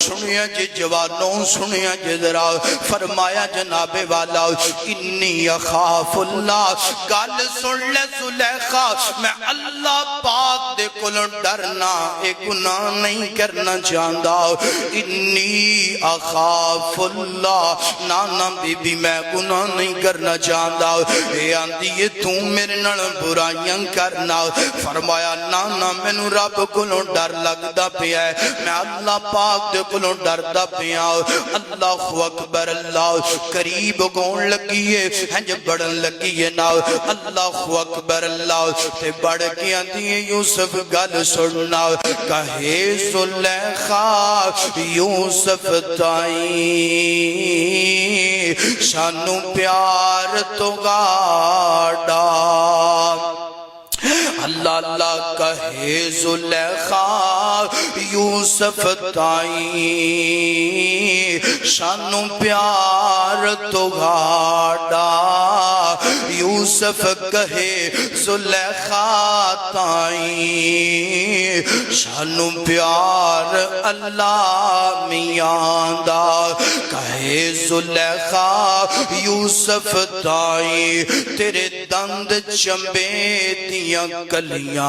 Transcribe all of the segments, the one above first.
سنیا جی جوانوں سنیا جی ذرا فرمایا جناب والا انی اخاف اللہ گل سن لے زلیخا میں اللہ پاک دے کولوں ڈرنا اے گناہ نہیں کرنا چاہندا انی اخاف اللہ نانا بی بی میں گناہ نہیں کرنا چاہندا اے آندی یہ تو میرے نال برائیاں کرنا فرمایا نانا مینوں رب کولوں ڈر لگدا پیا ہے میں اللہ پاک دے کولوں ڈردا پیا اللہ اکبر اللہ قریب گون لگی ہے ہنج بڑھن لگی ہے نا اللہ اکبر اللہ تے بڑھ کے آندی ہے یوسف گل سننا کہے زلیخا یوسف تائیں شانو پیار تو گاڑا اللہ اللہ کہے زلیخا یوسف تائیں شانو پیار تو گھاڑا یوسف کہے زلیخا تائیں شانو پیار اللہ میاں دا کہے زلیخا یوسف تائیں تیرے دند چمبے دیاں کلیاں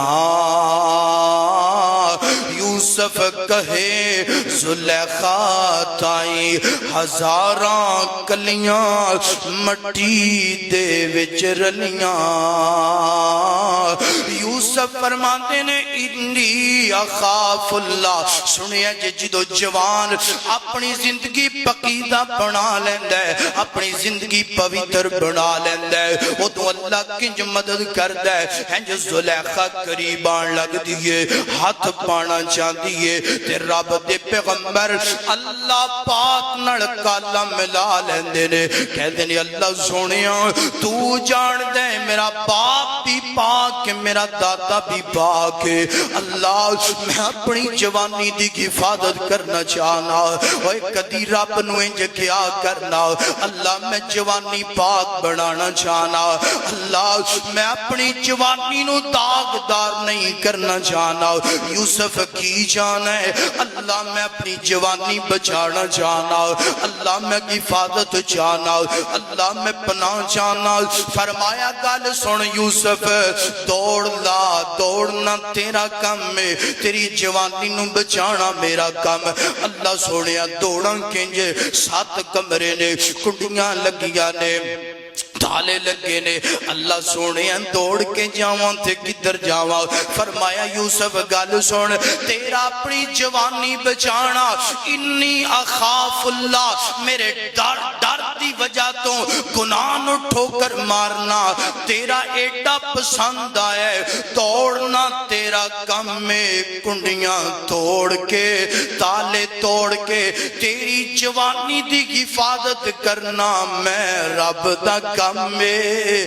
یوسف کہے زلیخا تائیں ہزاراں کلیاں مٹی دے وچ رلیاں یوسف فرماتے نے انی اخاف اللہ سنیا جے جدو جوان اپنی زندگی پقیدہ بنا لیندہ ہے اپنی زندگی پویتر بنا لیندہ ہے وہ تو اللہ کنج مدد کردہ ہے جو زلیخا قریبان لگ دیئے ہاتھ پانا چاہ دیئے تے رب دے پیغمبر اللہ پاک نڑکالا ملا لیندے نے کہتے ہیں اللہ سونیاں تو جان دے میرا باپ بھی پاک ہے میرا دادا بھی پاک ہے اللہ میں اپنی جوانی دی کی حفاظت کرنا چاہنا اوہ کدی رب نو انج کیا کرنا اللہ میں جوانی پاک بنانا چاہنا اللہ میں اپنی جوانی نو داغدار نہیں کرنا چاہنا یوسف کی جانا ہے اللہ میں اپنی جوانی بچانا چاہنا اللہ میں حفاظت چاہنا اللہ میں پناہ چاہنا فرمایا گل سن یوسف دوڑ لا دوڑنا تیرا کم ہے تیری جوانی نو بچانا میرا کم اللہ سونیا دوڑاں کنجے 7 کمرے نے کنڈیاں لگیاں نے تالے لگے نے اللہ سونے دوڑ کے جاواں تے کدھر جاواں فرمایا یوسف گل سن تیرا اپنی جوانی بچانا انی اخاف اللہ میرے ڈر دی وجہ تو گناہ نو ٹھوکر مارنا تیرا ایڈا پسند آئے توڑنا تیرا کم میں کنڈیاں توڑ کے تالے توڑ کے تیری جوانی دی حفاظت کرنا میں رب دا کم میں